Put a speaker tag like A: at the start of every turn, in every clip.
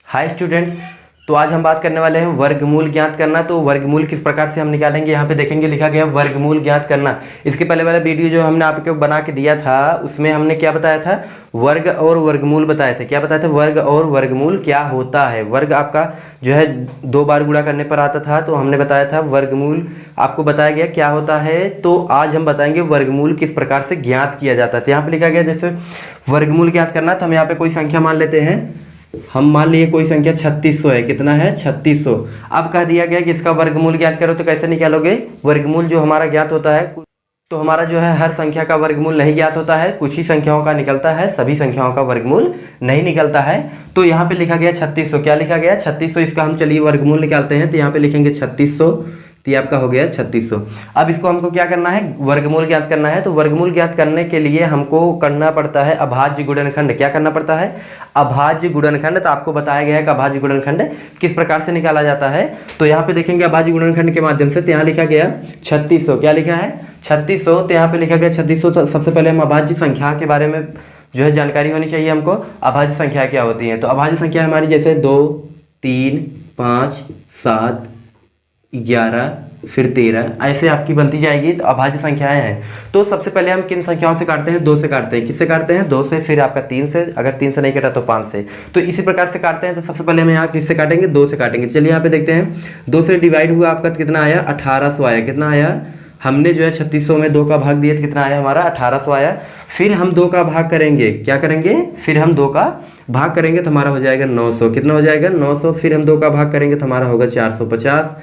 A: Hi students, तो आज हम बात करने वाले हैं वर्गमूल ज्ञात करना। तो वर्गमूल किस प्रकार से हम निकालेंगे, यहाँ पे देखेंगे लिखा गया वर्गमूल ज्ञात करना। इसके पहले वाला वीडियो जो हमने आपको बना के दिया था उसमें हमने क्या बताया था, वर्ग और वर्गमूल बताए थे। क्या बताया था, वर्ग और वर्गमूल क्या होता है। वर्ग आपका जो है 2 बार गुणा करने पर आता था, तो हमने बताया था वर्गमूल आपको बताया गया क्या होता है। तो आज हम बताएंगे वर्गमूल किस प्रकार से ज्ञात किया जाता है। तो यहाँ पे लिखा गया जैसे वर्गमूल ज्ञात करना, तो हम यहाँ पे कोई संख्या मान लेते हैं। हम मान लिए कोई संख्या 3600 है। कितना है, 3600। अब कह दिया गया कि इसका वर्गमूल ज्ञात करो, तो कैसे निकालोगे। वर्गमूल जो हमारा ज्ञात होता है, तो हमारा जो है हर संख्या का वर्गमूल नहीं ज्ञात होता है, कुछ ही संख्याओं का निकलता है, सभी संख्याओं का वर्गमूल नहीं निकलता है। तो यहाँ पे लिखा गया 3600। क्या लिखा गया, 3600। इसका हम चलिए वर्गमूल निकालते हैं। तो यहाँ पे लिखेंगे 3600, तो ये आपका हो गया 3600। अब इसको हमको क्या करना है, वर्गमूल ज्ञात करना है। तो वर्गमूल ज्ञात करने के लिए हमको करना पड़ता है अभाज्य गुणनखंड। क्या करना पड़ता है, अभाज्य गुणनखंड। तो आपको बताया गया है कि अभाज्य गुणनखंड किस प्रकार से निकाला जाता है। तो यहाँ पे देखेंगे अभाज्य गुणनखंड के माध्यम से। तो यहाँ लिखा गया 3600। क्या लिखा है, 3600। तो यहाँ पे लिखा गया 3600। सबसे पहले हम अभाज्य संख्या के बारे में जो है जानकारी होनी चाहिए हमको। अभाज्य संख्या क्या होती है, तो अभाज्य संख्या हमारी जैसे 2, 3, 5, 7, 11 फिर 13 ऐसे आपकी बनती जाएगी। तो अभाज्य संख्याएं हैं। तो सबसे पहले हम किन संख्याओं से काटते हैं, 2 से काटते हैं। किससे काटते हैं, 2 से, फिर आपका 3 से, अगर 3 से नहीं कटा तो 5 से। तो इसी प्रकार से काटते हैं। तो सबसे पहले हम यहाँ किससे काटेंगे, 2 से काटेंगे। चलिए यहाँ पे देखते हैं, 2 से डिवाइड हुआ आपका कितना आया, 1800 आया। कितना आया, हमने जो है 3600 में 2 का भाग दिया तो कितना आया हमारा, 1800 आया। फिर हम 2 का भाग करेंगे, क्या करेंगे, फिर हम 2 का भाग करेंगे तो हमारा हो जाएगा 900। कितना हो जाएगा, 900। फिर हम 2 का भाग करेंगे तो हमारा होगा 450।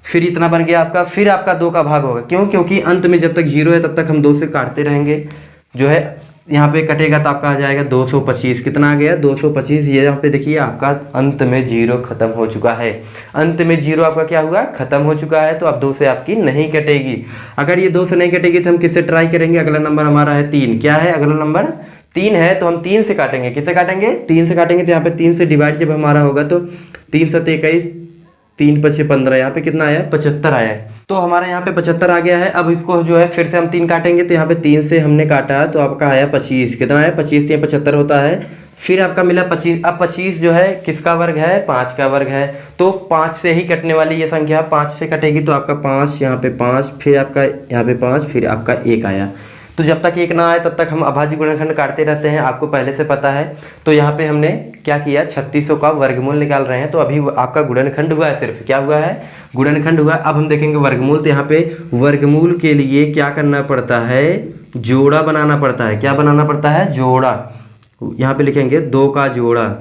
A: फिर इतना बन गया आपका। फिर आपका 2 का भाग होगा, क्यों, क्योंकि अंत में जब तक 0 है तब तक हम 2 से काटते रहेंगे। जो है यहाँ पे कटेगा तो आपका आ जाएगा 225। कितना आ गया, 225। ये यहाँ पे देखिए आपका अंत में 0 खत्म हो चुका है। अंत में 0 आपका क्या हुआ, खत्म हो चुका है। तो अब 2 से आपकी नहीं कटेगी। अगर ये 2 से नहीं कटेगी तो हम किससे ट्राई करेंगे। अगला नंबर हमारा है 3। क्या है, अगला नंबर 3 है। तो हम 3 से काटेंगे। किससे काटेंगे, 3 से काटेंगे। तो यहाँ पे 3 से डिवाइड जब हमारा होगा तो 3 7 21, 3 5 15, यहाँ पे कितना आया, 75 आया है। तो हमारा यहाँ पे 75 आ गया है। अब इसको जो है फिर से हम 3 काटेंगे। तो यहाँ पे 3 से हमने काटा तो आपका आया 25। कितना आया, 25। 3 75 होता है। फिर आपका मिला 25। अब 25 जो है किसका वर्ग है, 5 का वर्ग है। तो 5 से ही कटने वाली ये संख्या 5 से कटेगी। तो आपका 5, यहाँ पे 5, फिर आपका यहाँ पे 5, फिर आपका 1 आया। तो जब तक 1 ना आए तब तक हम अभाज्य गुणनखंड काटते रहते हैं, आपको पहले से पता है। तो यहाँ पे हमने क्या किया, 3600 का वर्गमूल निकाल रहे हैं। तो अभी आपका गुणनखंड हुआ है, सिर्फ क्या हुआ है, गुणनखंड हुआ है। अब हम देखेंगे वर्गमूल। तो यहाँ पे वर्गमूल के लिए क्या करना पड़ता है, जोड़ा बनाना पड़ता है। क्या बनाना पड़ता है, जोड़ा। यहाँ पे लिखेंगे 2 का जोड़ा।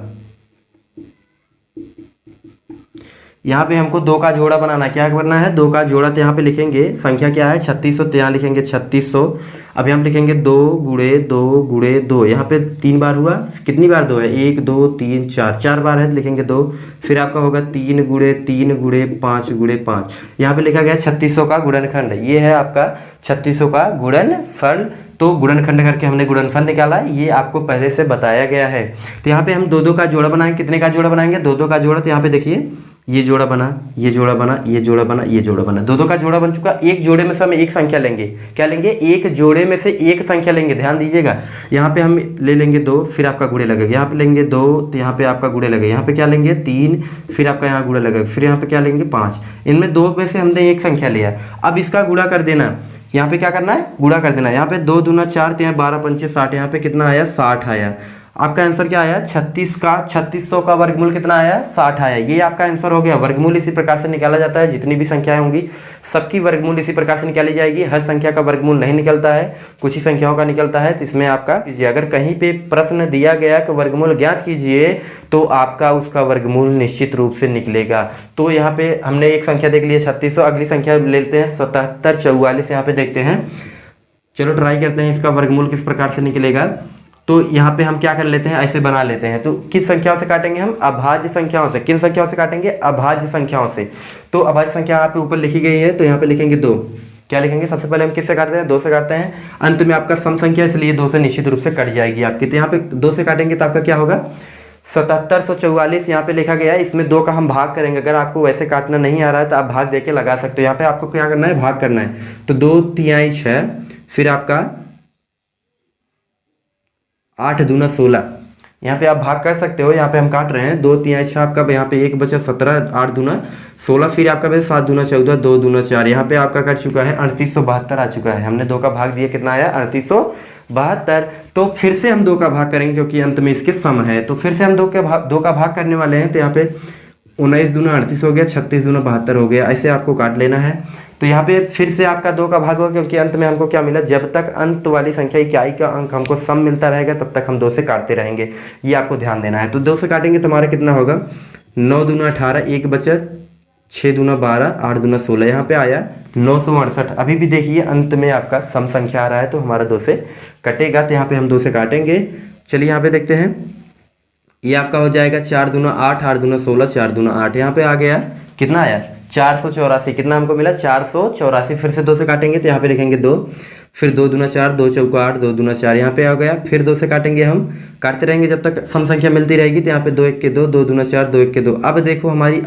A: यहाँ पे हमको 2 का जोड़ा बनाना, क्या करना है, 2 का जोड़ा। तो यहाँ पे लिखेंगे संख्या क्या है, 3600। तो यहाँ लिखेंगे 3600। अब हम लिखेंगे 2 गुणे 2 गुणे 2। यहाँ पे 3 बार हुआ, कितनी बार 2 है, 1 2 3 4, 4 बार है तो लिखेंगे 2। फिर आपका होगा 3 गुणे 3 गुणे 5 गुणे 5। यहाँ पे लिखा गया 3600 का गुणनखंड। ये है आपका 3600 का गुणनफल। तो गुणनखंड करके हमने गुणनफल निकाला, ये आपको पहले से बताया गया है। तो यहाँ पे हम 2 2 का जोड़ा बनाएंगे। कितने का जोड़ा बनाएंगे, 2 2 का जोड़ा। तो यहाँ पे देखिए ये जोड़ा बना, ये जोड़ा बना, ये जोड़ा बना, ये जोड़ा बना। 2 2 का जोड़ा बन चुका। एक जोड़े में से हम एक संख्या लेंगे। क्या लेंगे, एक जोड़े में से एक संख्या लेंगे। ध्यान दीजिएगा, यहाँ पे हम ले लेंगे 2, फिर आपका गुणे लगेगा। यहाँ पे लेंगे 2, तो यहाँ पे आपका गुणे लगेगा। यहाँ पे क्या लेंगे, 3, फिर आपका यहाँ गुणा लगेगा। फिर यहाँ पे क्या लेंगे, 5। इनमें 2 में से हमने एक संख्या लिया। अब इसका गुणा कर देना। यहाँ पे क्या करना है, गुणा कर देना। यहाँ पे 2 दूना 4, तो यहाँ 12 पंचे 60। यहाँ पे कितना आया, 60 आया। आपका आंसर क्या आया, 3600 का वर्गमूल कितना आया, 60 आया। ये आपका आंसर हो गया। वर्गमूल इसी प्रकार से निकाला जाता है। जितनी भी संख्याएं होंगी सबकी वर्गमूल इसी प्रकार से निकाली जाएगी। हर संख्या का वर्गमूल नहीं निकलता है, कुछ ही संख्याओं का निकलता है। तो इसमें आपका कीजिए, अगर कहीं पे प्रश्न दिया गया कि वर्गमूल ज्ञात कीजिए तो आपका उसका वर्गमूल निश्चित रूप से निकलेगा। तो यहाँ पे हमने एक संख्या देख ली है 3600। अगली संख्या ले लेते हैं 7744। यहाँ पे देखते हैं, चलो ट्राई करते हैं इसका वर्गमूल किस प्रकार से निकलेगा। तो यहाँ पे हम क्या कर लेते हैं, ऐसे बना लेते हैं। तो किस संख्याओं से काटेंगे हम, अभाज्य संख्याओं से। किन संख्याओं से काटेंगे, अभाज्य संख्याओं से। तो अभाज्य संख्या यहाँ पे ऊपर लिखी गई है, तो यहाँ पे लिखेंगे 2। क्या लिखेंगे, सबसे पहले हम किससे काटते हैं, 2 से काटते हैं। अंत में आपका सम संख्या, इसलिए 2 से निश्चित रूप से कट जाएगी आपकी। तो यहाँ पे 2 से काटेंगे तो आपका क्या होगा, 7744 यहाँ पे लिखा गया है। इसमें 2 का हम भाग करेंगे। अगर आपको वैसे काटना नहीं आ रहा है तो आप भाग देके लगा सकते हो। यहाँ पे आपको क्या करना है, भाग करना है। तो 2 तिहाई 6, फिर आपका 8 दूना 16, यहाँ पे आप भाग कर सकते हो। यहाँ पे हम काट रहे हैं 2 3 6 आपका यहाँ पे 1 बचा 17, 8 दूना 16, फिर आपका बचा 7 दूना 14, 2 दूना 4। यहाँ पे आपका कट चुका है 3872 आ चुका है। हमने 2 का भाग दिया, कितना आया 3872। तो फिर से हम 2 का भाग करेंगे क्योंकि अंत में इसके सम है। तो फिर से हम 2 का भाग करने वाले हैं। तो यहाँ पे 19 दूना 38 हो गया, 36 दूना 72 हो गया। ऐसे आपको काट लेना है। तो यहाँ पे फिर से आपका 2 का भाग होगा क्योंकि अंत में हमको क्या मिला, जब तक अंत वाली संख्या इकाई का अंक हमको सम मिलता रहेगा तब तक हम 2 से काटते रहेंगे, ये आपको ध्यान देना है। तो 2 से काटेंगे तो हमारा कितना होगा, 9 दूना 18, 1 बचा 6 दूना 12, 8 दूना 16, यहाँ पे आया 968। अभी भी देखिए अंत में आपका सम संख्या आ रहा है तो हमारा 2 से कटेगा। तो यहाँ पे हम 2 से काटेंगे। चलिए यहाँ पे देखते हैं, ये आपका हो जाएगा 4 दूना 8, 8 दूना 16, 4 दूना 8। यहाँ पे आ गया कितना आया 484। कितना हमको मिला 484। फिर से 2 से काटेंगे तो यहाँ पे लिखेंगे 2, फिर 2 दूना 4, 2 चौका 8, 2 दूना 4। यहाँ पे आ गया। फिर 2 से काटेंगे, हम काटते रहेंगे जब तक सम संख्या मिलती रहेगी। तो यहाँ पे 2 1 के 2, 2 दूना 4, 2 1 के 2। अब देखो हमारी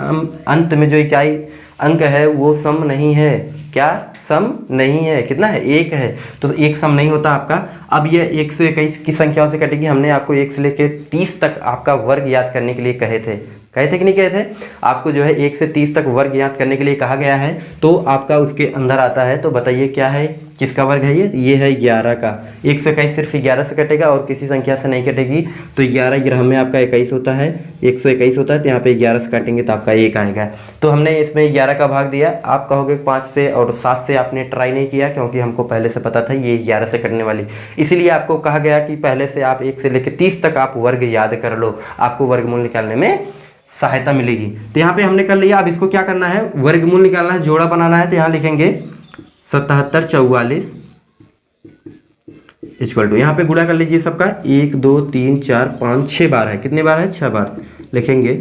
A: अंत में जो इकाई अंक है वो सम नहीं है। क्या सम नहीं है, कितना है 1 है। तो 1 सम नहीं होता आपका। अब ये 121 की संख्याओं से कटेगी। हमने आपको 1 से लेकर 30 तक आपका वर्ग याद करने के लिए कहे थे कि नहीं कहे थे, आपको जो है 1 से 30 तक वर्ग याद करने के लिए कहा गया है। तो आपका उसके अंदर आता है। तो बताइए क्या है, किसका वर्ग है ये है 11 का। 121 सिर्फ 11 से कटेगा और किसी संख्या से नहीं कटेगी। तो 11 ग्रह में आपका 21 होता है, 121 होता है। तो यहाँ पे 11 से काटेंगे तो आपका 1 आएगा। तो हमने इसमें 11 का भाग दिया। आप कहोगे 5 से और 7 से आपने ट्राई नहीं किया क्योंकि हमको पहले से पता था ये 11 से कटने वाली, इसीलिए आपको कहा गया कि पहले से आप 1 से लेकर 30 तक आप वर्ग याद कर लो, आपको वर्गमूल निकालने में सहायता मिलेगी। तो यहाँ पे हमने कर लिया। अब इसको क्या करना है, वर्गमूल निकालना है, जोड़ा बनाना है। तो यहाँ लिखेंगे 7744 इक्वल टू, यहाँ पे गुणा कर लीजिए सबका, 1 2 3 4 5 6 बार है। कितने बार है 6 बार। लिखेंगे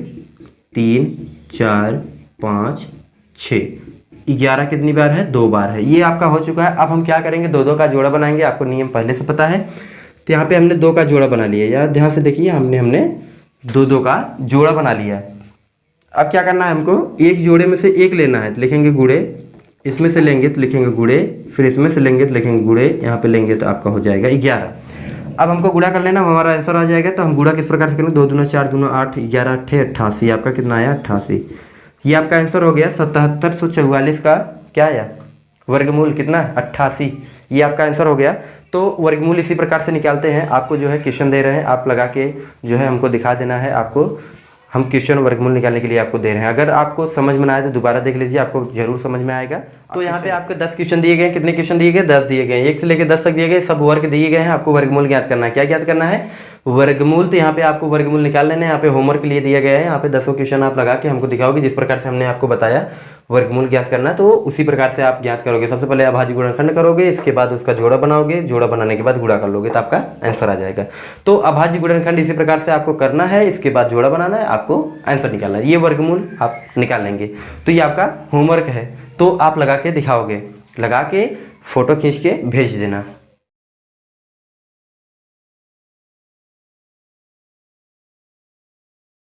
A: 3 4 5 6, 11 कितनी बार है 2 बार है। ये आपका हो चुका है। अब हम क्या करेंगे, 2 2 का जोड़ा बनाएंगे। आपको नियम पहले से पता है। तो यहाँ पे हमने 2 का जोड़ा बना लिया। यार ध्यान से देखिए, हमने 2 2 का जोड़ा बना लिया। अब क्या करना है, हमको एक जोड़े में से एक लेना है। तो लिखेंगे गुणे, इसमें से लेंगे तो लिखेंगे गुणे, फिर इसमें से लेंगे तो लिखेंगे गुणे, यहाँ पे लेंगे तो आपका हो जाएगा 11। अब हमको गुणा कर लेना, हमारा आंसर आ जाएगा। तो हम गुणा किस प्रकार से करेंगे, 2 दूना 4 दूना 8, 11 8 88। आपका कितना आया 88। ये आपका आंसर हो गया 7744 का क्या आया वर्गमूल, कितना 88। ये आपका आंसर हो गया। तो वर्गमूल इसी प्रकार से निकालते हैं। आपको जो है क्वेश्चन दे रहे हैं, आप लगा के जो है हमको दिखा देना है। आपको हम क्वेश्चन वर्गमूल निकालने के लिए आपको दे रहे हैं। अगर आपको समझ में ना आए तो दोबारा देख लीजिए, आपको जरूर समझ में आएगा। तो यहाँ पे आपके 10 क्वेश्चन दिए गए। कितने क्वेश्चन दिए गए, 10 दिए गए। 1 से लेकर 10 तक दिए गए, सब वर्ग दिए गए हैं। आपको वर्गमूल ज्ञात करना है। क्या ज्ञात करना है, वर्गमूल। तो यहाँ पे आपको वर्गमूल निकाल लेने हैं। यहाँ पे होमवर्क के लिए दिया गया है। यहाँ पे 10 क्वेश्चन आप लगा के हमको दिखाओगे जिस प्रकार से हमने आपको बताया वर्गमूल ज्ञात करना, तो उसी प्रकार से आप ज्ञात करोगे। सबसे पहले अभाज्य गुणनखंड करोगे, इसके बाद उसका जोड़ा बनाओगे, जोड़ा बनाने के बाद गुणा कर लोगे तो आपका आंसर आ जाएगा। तो अभाज्य गुणनखंड इसी प्रकार से आपको करना है, इसके बाद जोड़ा बनाना है, आपको आंसर निकालना है। ये वर्गमूल आप निकाल लेंगे। तो ये आपका होमवर्क है, तो आप लगा के दिखाओगे, लगा के फोटो खींच के भेज देना।